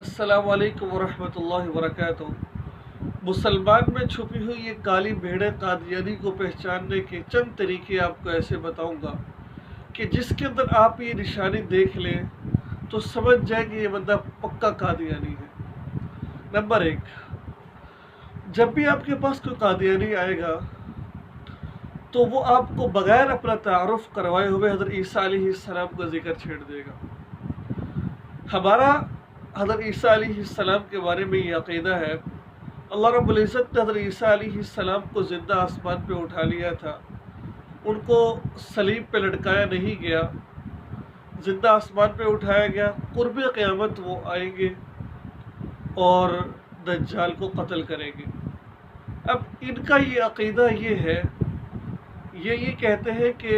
अस्सलाम वालेकुम वरहमतुल्लाहि वबरकातुहू। मुसलमान में छुपी हुई ये काली भेड़ें कादियानी को पहचानने के चंद तरीके आपको ऐसे बताऊंगा कि जिसके अंदर आप ये निशानी देख लें तो समझ जाएंगे ये बंदा पक्का कादियानी है। नंबर एक, जब भी आपके पास कोई कादियानी आएगा तो वो आपको बगैर अपना तारुफ करवाए हुए हज़रत ईसा अलैहिस्सलाम का जिक्र छेड़ देगा। हमारा हज़रत ईसा अलैहिस्सलाम के बारे में ये अक़ीदा है, अल्लाह रब्बुल इज़्ज़त ने हज़रत ईसा अलैहिस्सलाम को ज़िंदा आसमान पे उठा लिया था। उनको सलीब पे लटकाया नहीं गया, ज़िंदा आसमान पे उठाया गया। क़ुर्ब क़यामत वो आएंगे और दज्जाल को कत्ल करेंगे। अब इनका ये अक़ीदा ये है, ये कहते हैं कि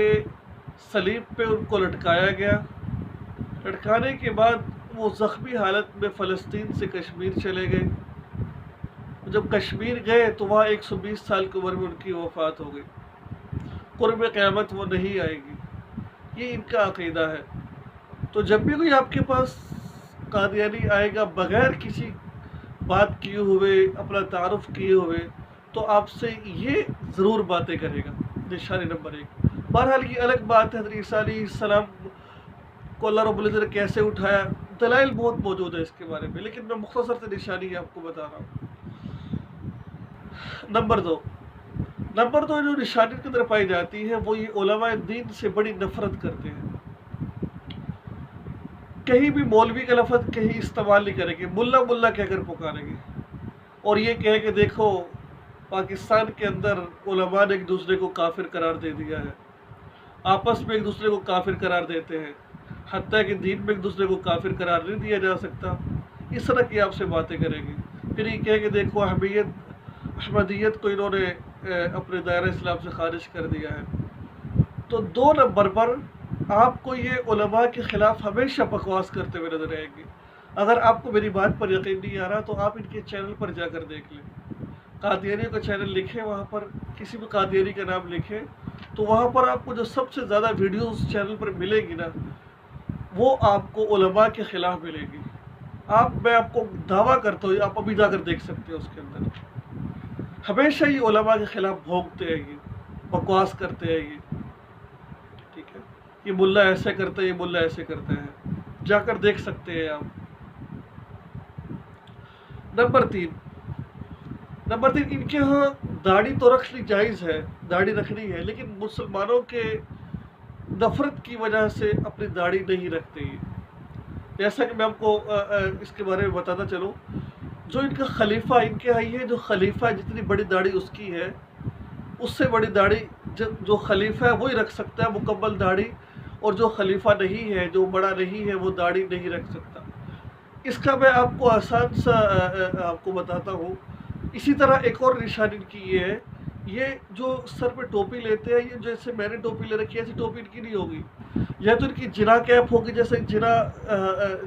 सलीब पे उनको लटकाया गया, लटकाने के बाद वो ज़ख्मी हालत में फ़लस्तीन से कश्मीर चले गए। जब कश्मीर गए तो वहाँ 120 साल की उम्र में उनकी वफ़ात हो गई। क़ुर्ब क़यामत वो नहीं आएगी, ये इनका अक़ीदा है। तो जब भी कोई आपके पास कादियानी आएगा बग़ैर किसी बात किए हुए, अपना तारुफ किए हुए, तो आपसे ये ज़रूर बातें करेगा। निशानी नंबर एक। बहरहाल ये अलग बात है हज़रत ईसा अलैहिस्सलाम को अल्लाह रब्बुल इज़्ज़त ने कैसे उठाया, दलाइल बहुत मौजूद है इसके बारे में, लेकिन मैं मुख्तसर से निशानी आपको बता रहा हूँ। नंबर दो जो निशानी के अंदर पाई जाती है वो ये उलमाए दीन से बड़ी नफरत करते हैं। कहीं भी मौलवी का लफ्ज़ कहीं इस्तेमाल नहीं करेंगे, मुल्ला मुल्ला कहकर पुकारेंगे और ये कहे कि देखो पाकिस्तान के अंदर उलमा ने एक दूसरे को काफिर करार दे दिया है, आपस में एक दूसरे को काफिर करार देते हैं, हत्या के दीन में एक दूसरे को काफिर करार नहीं दिया जा सकता। इस तरह की आपसे बातें करेंगे। फिर ये कहे कि देखो अहमदियत को इन्होंने अपने दायरा इस्लाम से खारिज कर दिया है। तो 2 नंबर पर आपको ये उलमा के ख़िलाफ़ हमेशा बकवास करते हुए नजर आएंगे। अगर आपको मेरी बात पर यकीन नहीं आ रहा तो आप इनके चैनल पर जाकर देख लें। कादियानी का चैनल लिखें, वहाँ पर किसी भी कादियानी का नाम लिखें तो वहाँ पर आपको जो सबसे ज़्यादा वीडियो उस चैनल पर मिलेगी ना, वो आपको उलमा के ख़िलाफ़ मिलेगी। मैं आपको दावा करता हूँ, आप अभी जाकर देख सकते हो। उसके अंदर हमेशा ये उलमा के ख़िलाफ़ भोंकते हैं, ये बकवास करते हैं, ये ठीक है, ये मुल्ला ऐसे करते हैं, ये मुल्ला ऐसे करते हैं, जाकर देख सकते हैं आप। नंबर तीन, इनके यहाँ दाढ़ी तो रखनी जायज़ है, दाढ़ी रखनी है, लेकिन मुसलमानों के नफ़रत की वजह से अपनी दाढ़ी नहीं रखते। ये जैसा कि मैं आपको इसके बारे में बताता चलूँ, जो इनका खलीफा, इनके यहाँ ये जो खलीफा है जितनी बड़ी दाढ़ी उसकी है, उससे बड़ी दाढ़ी जो खलीफा है वही रख सकता है मुकम्मल दाढ़ी, और जो खलीफा नहीं है, जो बड़ा नहीं है, वो दाढ़ी नहीं रख सकता। इसका मैं आपको आसान सा आपको बताता हूँ। इसी तरह एक और निशानी इनकी ये है, ये जो सर पे टोपी लेते हैं, ये जैसे मैंने टोपी ले रखी है ऐसी टोपी इनकी नहीं होगी। या तो इनकी जिना कैप होगी, जैसे जिना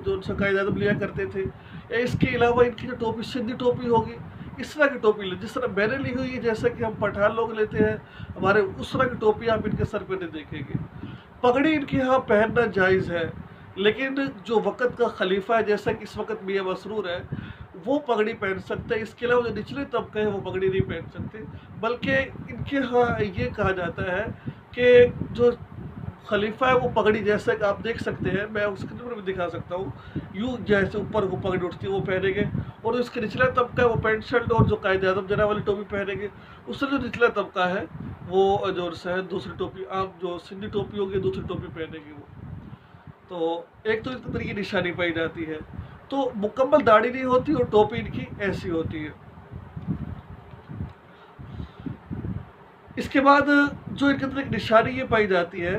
जो कायद आज़म लिया करते थे, या इसके अलावा इनकी जो टोपी सिंधी टोपी होगी, इस तरह की टोपी ले, जिस तरह मैंने ली हुई है, जैसा कि हम पठान लोग लेते हैं हमारे, उस तरह की टोपी आप इनके सर पे नहीं देखेंगे। पगड़ी इनके यहाँ पहनना जायज़ है, लेकिन जो वक़्त का खलीफा है, जैसा कि इस वक्त मियां मसरूर है, वो पगड़ी पहन सकते हैं। इसके अलावा जो निचले तबके हैं वो पगड़ी नहीं पहन सकते। बल्कि इनके यहाँ ये कहा जाता है कि जो खलीफा है वो पगड़ी, जैसा कि आप देख सकते हैं, मैं उसके ऊपर भी दिखा सकता हूँ, यूँ जैसे ऊपर वो पगड़ी उठती है वो पहनेंगे, और इसके निचला तबका है वो पैंट शर्ट और जो कायद आज़म जना वाली टोपी पहनेंगे। उससे जो निचला तबका है वो जो है दूसरी टोपी, आप जो सिंधी टोपी होगी दूसरी टोपी पहनेंगे वो। तो एक तो इस तरह की निशानी पाई जाती है। तो मुकम्मल दाढ़ी नहीं होती और टोपी इनकी ऐसी होती है। इसके बाद जो इनके अंदर एक निशानी ये पाई जाती है,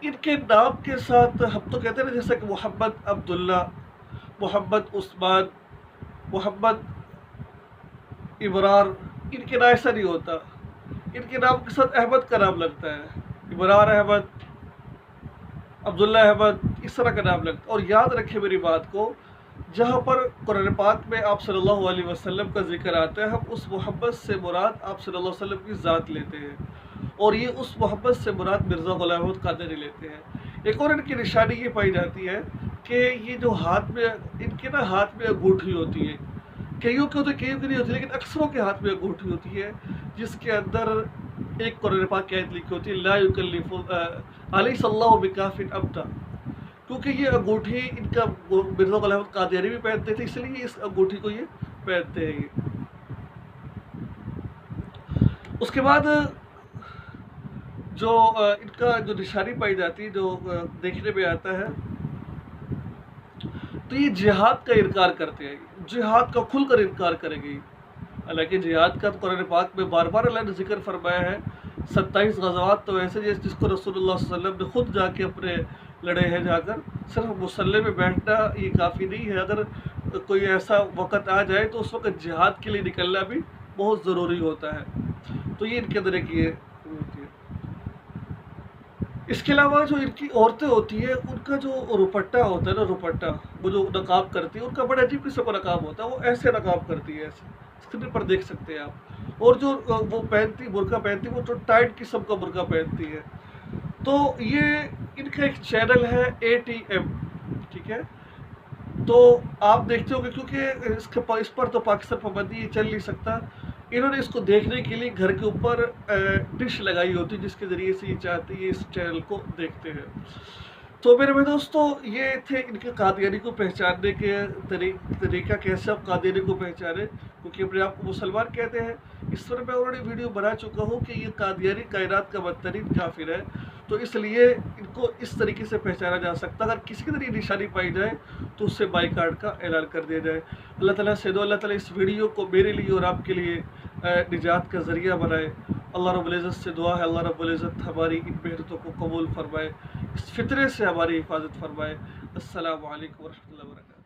इनके नाम के साथ हम तो कहते हैं ना, जैसा कि मोहम्मद अब्दुल्ला, मोहम्मद उस्मान, मोहम्मद इमरार, इनके नाम ऐसा नहीं होता। इनके नाम के साथ अहमद का नाम लगता है, इमरार अहमद, अब्दुल्ला अहमद, इस तरह का नाम लगता है। और याद रखें मेरी बात को, जहाँ पर कुरान पाक में आप सल्लल्लाहु अलैहि वसल्लम का जिक्र आता है, हम उस मोहब्बत से मुराद आप सल्लल्लाहु अलैहि वसल्लम की ज़ात लेते हैं, और ये उस मोहब्बत से मुराद मिर्ज़ा ग़ुलाम अहमद क़ादिरी लेते हैं। एक और इनकी निशानी ये पाई जाती है کہ یہ جو ہاتھ میں ان کے نا ہاتھ میں انگوٹھی ہوتی ہے، کئیوں کے ہوتے کئیوں کی نہیں ہوتی، لیکن اکثروں کے ہاتھ میں انگوٹھی ہوتی ہے جس کے اندر ایک قرآن پاک کی آیت لکھی ہوتی ہے لا یکلف الیس اللہ بکاف عبدا، کیونکہ یہ انگوٹھی ان کا مرزا غلام احمد قادیانی بھی پہنتے تھے، اس لیے اس انگوٹھی کو یہ پہنتے ہیں یہ۔ اس کے بعد جو ان کا جو نشانی پائی جاتی ہے، جو دیکھنے میں آتا ہے، تو یہ جہاد کا انکار کرتے ہیں، جہاد کا کھل کر انکار کریں گے۔ حالانکہ جہاد کا تو قرآن پاک میں بار بار اللہ نے ذکر فرمایا ہے، 27 غزوات تو ایسے جس کو رسول اللہ صلی اللہ علیہ وسلم نے خود جا کے اپنے لڑے ہیں، جا کر صرف مسلح میں بیٹھنا یہ کافی نہیں ہے، اگر کوئی ایسا وقت آ جائے تو اس وقت جہاد کے لیے نکلنا بھی بہت ضروری ہوتا ہے، تو یہ ان کے اندر ایک یہ ہوتی ہے۔ اس کے علاوہ جو ان کی عورتیں ہوتی ہیں، ان کا جو روپٹہ ہوتا ہے نا، روپٹہ وہ جو نقاب کرتی ہے، ان کا بڑا عجیب قسم کا نقاب ہوتا ہے، وہ ایسے نقاب کرتی ہے، ایسے اسکرین پر دیکھ سکتے ہیں آپ، اور جو وہ پہنتی برقع پہنتی وہ جو ٹائٹ قسم کا برقع پہنتی ہے۔ تو یہ ان کا ایک چینل ہے ATM، ٹھیک ہے، تو آپ دیکھتے ہو گے کیونکہ اس پر تو پاکستان پابندی یہ چل نہیں سکتا، انہوں نے اس کو دیکھنے کے لیے گھر کے اوپر ڈش لگائی ہوتی جس کے ذریعے سے یہ چاہتے ہیں اس چینل کو دیکھتے ہیں۔ تو میرے دوستو یہ تھے ان کے قادیانی کو پہچاننے کے طریقہ، کیسے آپ قادیانی کو پہچانے، کیونکہ اپنے آپ کو مسلمان کہتے ہیں۔ اس طرح میں انہوں نے ویڈیو بنا چکا ہوں کہ یہ قادیانی کائنات کا بدترین کافر ہے، تو اس لیے ان کو اس طریقے سے پہچانا جا سکتا، اگر کسی کے ذریعے نشانی پائی جائے تو اس سے بائیکاٹ کا اعلان کر دیا جائے۔ اللہ تعالیٰ سے دو اللہ تعالیٰ اس ویڈیو کو میرے لیے اور آپ کے لیے نجات کا ذریعہ بنائے۔ اللہ رب العزت سے دعا ہے اللہ رب العزت ہماری ان محنتوں کو قبول فرمائے، اس فتنے سے ہماری حفاظت فرمائے۔ السلام علیکم ورحمۃ اللہ وبرکاتہ۔